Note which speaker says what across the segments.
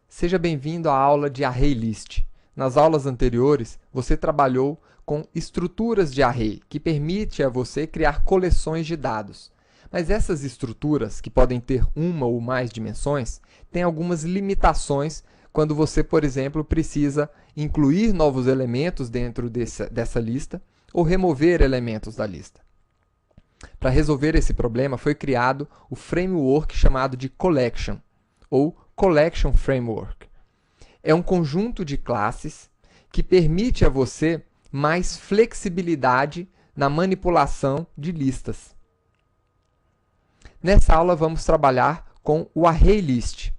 Speaker 1: Seja bem-vindo à aula de ArrayList. Nas aulas anteriores, você trabalhou com estruturas de array, que permite a você criar coleções de dados. Mas essas estruturas, que podem ter uma ou mais dimensões, têm algumas limitações quando você, por exemplo, precisa incluir novos elementos dentro dessa lista ou remover elementos da lista. Para resolver esse problema, foi criado o framework chamado de Collection, ou Collection Framework. É um conjunto de classes que permite a você mais flexibilidade na manipulação de listas. Nessa aula, vamos trabalhar com o ArrayList.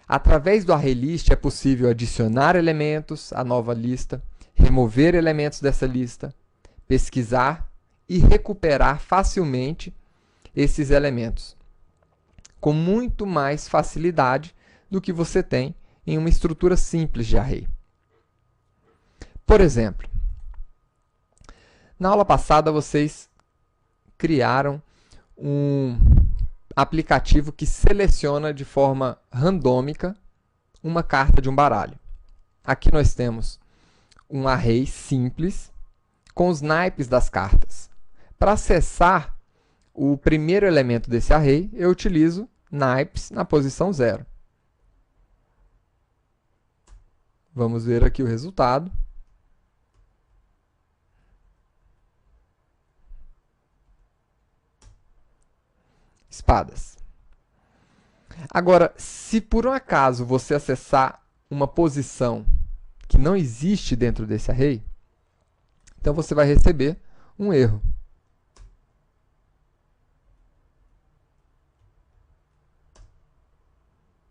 Speaker 1: Através do ArrayList, é possível adicionar elementos à nova lista, remover elementos dessa lista, pesquisar e recuperar facilmente esses elementos, com muito mais facilidade do que você tem em uma estrutura simples de array. Por exemplo, na aula passada vocês criaram um aplicativo que seleciona de forma randômica uma carta de um baralho. Aqui nós temos um array simples com os naipes das cartas. Para acessar o primeiro elemento desse array, eu utilizo naipes na posição 0. Vamos ver aqui o resultado. Espadas. Agora, se por um acaso você acessar uma posição que não existe dentro desse array, então você vai receber um erro.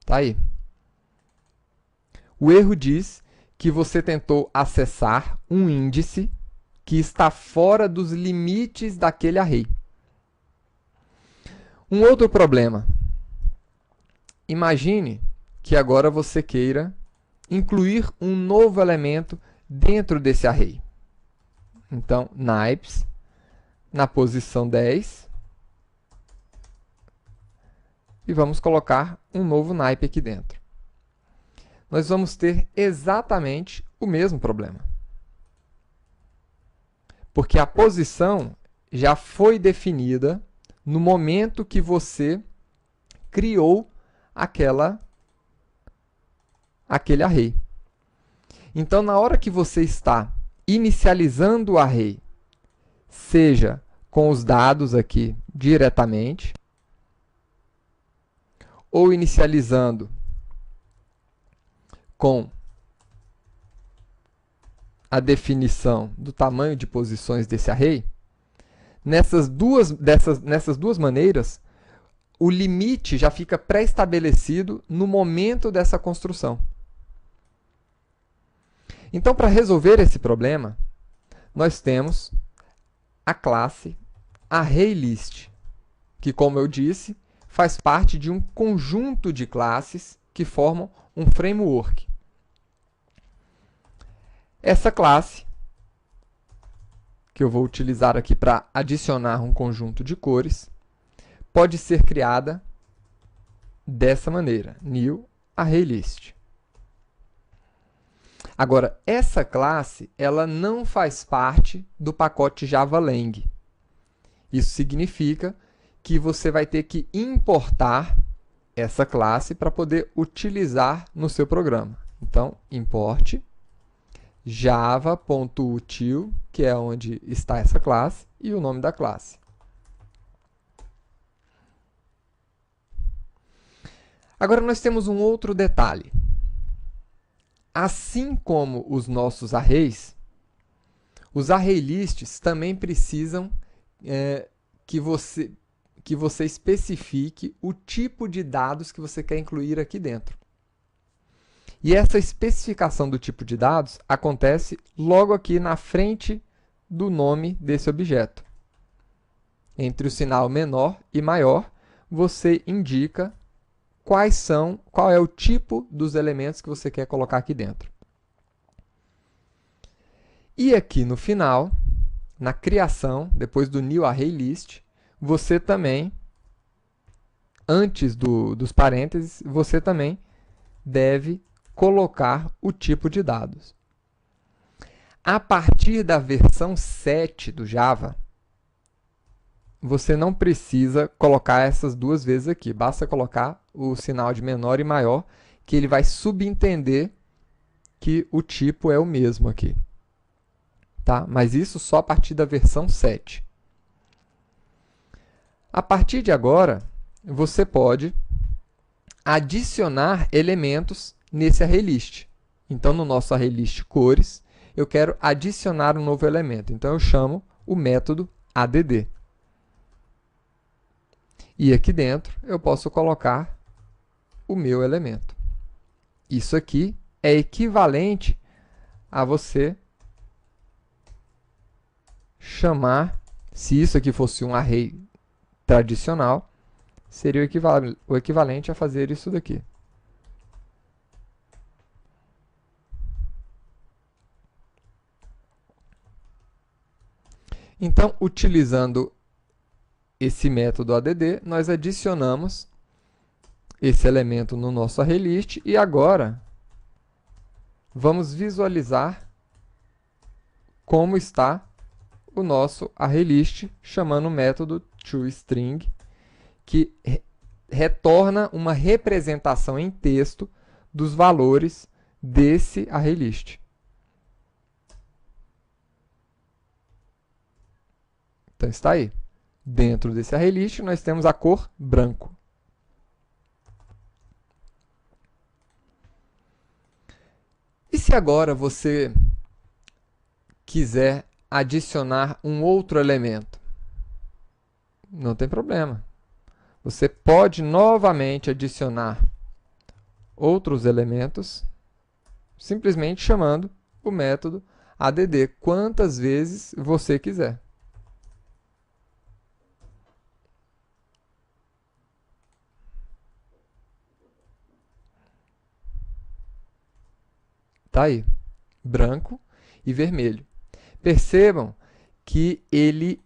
Speaker 1: Tá aí. O erro diz que você tentou acessar um índice que está fora dos limites daquele array. Um outro problema. Imagine que agora você queira incluir um novo elemento dentro desse array. Então, naipes, na posição 10, e vamos colocar um novo naipe aqui dentro. Nós vamos ter exatamente o mesmo problema. Porque a posição já foi definida no momento que você criou aquele array. Então, na hora que você está inicializando o array, seja com os dados aqui diretamente, ou inicializando com a definição do tamanho de posições desse array, nessas duas maneiras, o limite já fica pré-estabelecido no momento dessa construção. Então, para resolver esse problema, nós temos a classe ArrayList, que, como eu disse, faz parte de um conjunto de classes que formam um framework. Essa classe, que eu vou utilizar aqui para adicionar um conjunto de cores, pode ser criada dessa maneira, new ArrayList. Agora, essa classe ela não faz parte do pacote JavaLang. Isso significa que você vai ter que importar essa classe para poder utilizar no seu programa. Então, importe java.util, que é onde está essa classe, e o nome da classe. Agora, nós temos um outro detalhe. Assim como os nossos arrays, os ArrayLists também precisam que você especifique o tipo de dados que você quer incluir aqui dentro. E essa especificação do tipo de dados acontece logo aqui na frente do nome desse objeto. Entre o sinal menor e maior, você indica qual é o tipo dos elementos que você quer colocar aqui dentro. E aqui no final, na criação, depois do new ArrayList, você também, antes dos parênteses, você também deve colocar o tipo de dados. A partir da versão 7 do Java, você não precisa colocar essas duas vezes aqui. Basta colocar o sinal de menor e maior, que ele vai subentender que o tipo é o mesmo aqui. Tá? Mas isso só a partir da versão 7. A partir de agora, você pode adicionar elementos nesse ArrayList. Então, no nosso ArrayList cores, eu quero adicionar um novo elemento. Então, eu chamo o método add. E aqui dentro, eu posso colocar o meu elemento. Isso aqui é equivalente a você chamar, se isso aqui fosse um array tradicional, seria o equivalente a fazer isso daqui. Então, utilizando esse método add, nós adicionamos esse elemento no nosso ArrayList e agora vamos visualizar como está o nosso ArrayList, chamando o método toString, que retorna uma representação em texto dos valores desse ArrayList. Então está aí. Dentro desse ArrayList, nós temos a cor branco. E se agora você quiser adicionar um outro elemento? Não tem problema. Você pode novamente adicionar outros elementos, simplesmente chamando o método add quantas vezes você quiser. Tá aí, branco e vermelho. Percebam que ele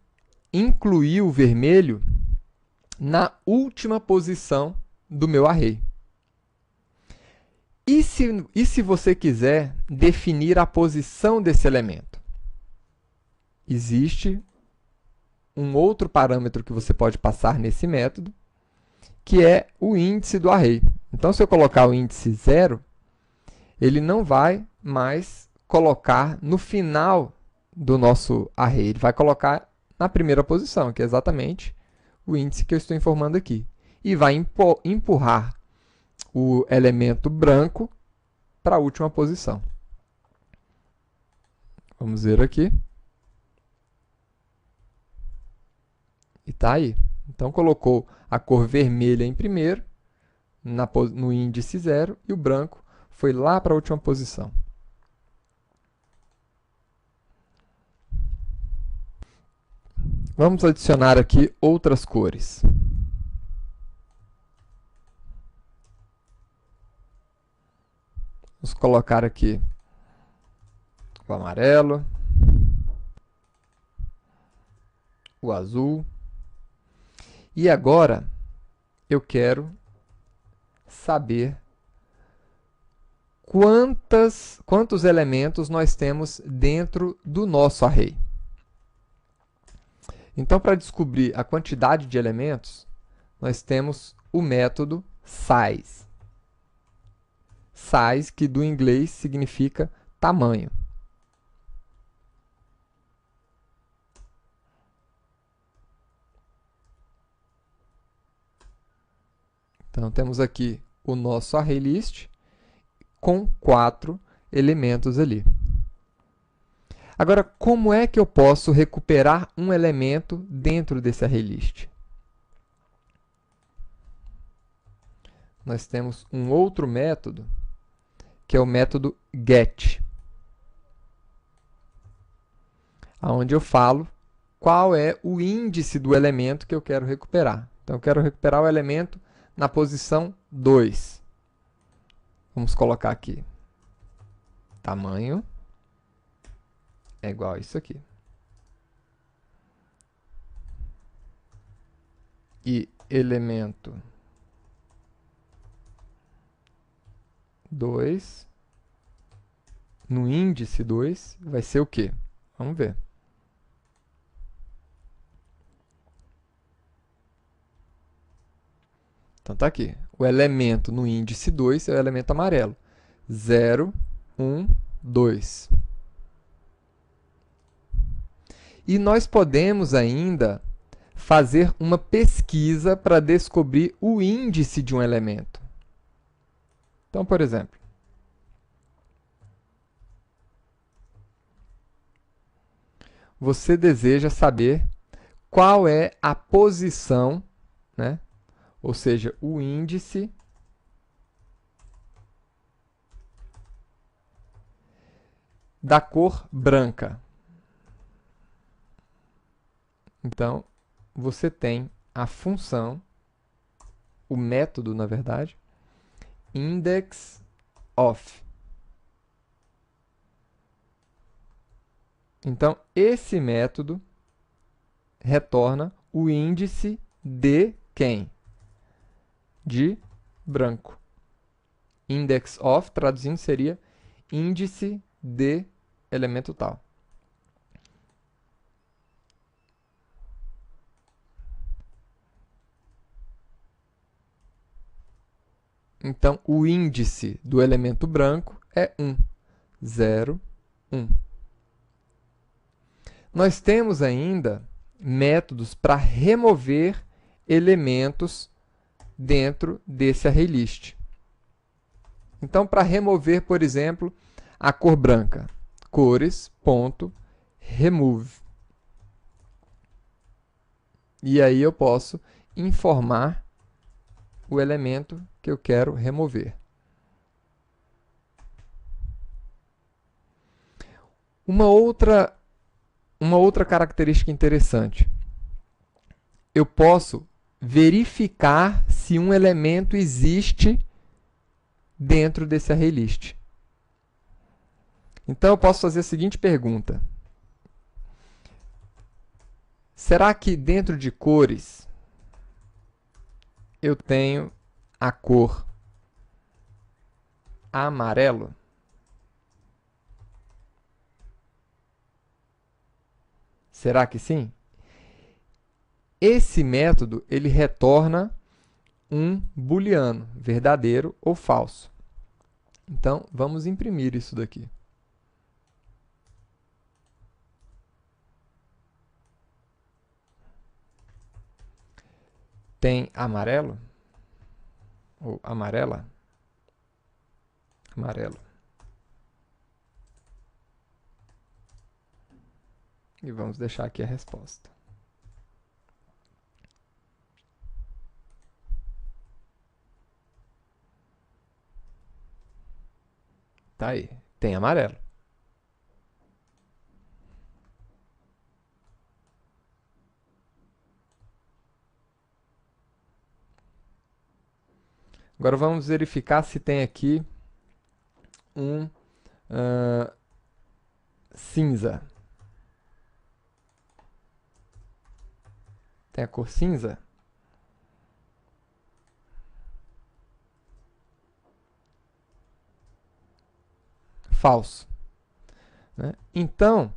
Speaker 1: incluiu o vermelho na última posição do meu array. E se você quiser definir a posição desse elemento? Existe um outro parâmetro que você pode passar nesse método, que é o índice do array. Então, se eu colocar o índice 0, ele não vai mais colocar no final do nosso array. Ele vai colocar na primeira posição, que é exatamente o índice que eu estou informando aqui. E vai empurrar o elemento branco para a última posição. Vamos ver aqui. E está aí. Então, colocou a cor vermelha em primeiro, no índice 0, e o branco foi lá para a última posição. Vamos adicionar aqui outras cores. Vamos colocar aqui o amarelo, o azul. E agora eu quero saber quantos elementos nós temos dentro do nosso array. Então, para descobrir a quantidade de elementos, nós temos o método size. Size, que do inglês significa tamanho. Então, temos aqui o nosso ArrayList com 4 elementos ali. Agora, como é que eu posso recuperar um elemento dentro desse ArrayList? Nós temos um outro método, que é o método get, onde eu falo qual é o índice do elemento que eu quero recuperar. Então, eu quero recuperar o elemento na posição 2. Vamos colocar aqui. Tamanho é igual a isso aqui. E elemento 2, no índice 2, vai ser o quê? Vamos ver. Então, tá aqui. O elemento no índice 2 é o elemento amarelo. 0, 1, 2. E nós podemos ainda fazer uma pesquisa para descobrir o índice de um elemento. Então, por exemplo, você deseja saber qual é a posição, né? Ou seja, o índice da cor branca. Então, você tem a função, o método, na verdade, index of. Então, esse método retorna o índice de quem? De branco. Index of, traduzindo, seria índice de elemento tal. Então, o índice do elemento branco é 1. 0, 1. Nós temos ainda métodos para remover elementos dentro desse ArrayList. Então, para remover, por exemplo, a cor branca, cores.remove. E aí eu posso informar o elemento que eu quero remover. Uma outra característica interessante. Eu posso verificar se um elemento existe dentro desse ArrayList. Então, eu posso fazer a seguinte pergunta. Será que dentro de cores eu tenho a cor amarelo? Será que sim? Esse método ele retorna um booleano, verdadeiro ou falso. Então, vamos imprimir isso daqui. Tem amarelo? Ou amarela? Amarelo. E vamos deixar aqui a resposta. Tá aí, tem amarelo. Agora vamos verificar se tem aqui um cinza. Tem a cor cinza? Falso. Né? Então,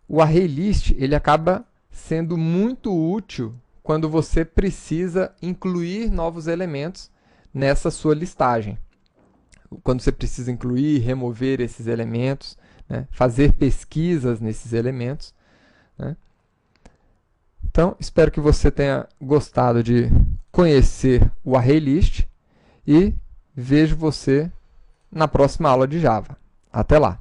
Speaker 1: o ArrayList ele acaba sendo muito útil quando você precisa incluir novos elementos nessa sua listagem. Quando você precisa incluir, remover esses elementos, né? Fazer pesquisas nesses elementos. Né? Então, espero que você tenha gostado de conhecer o ArrayList e vejo você na próxima aula de Java. Até lá!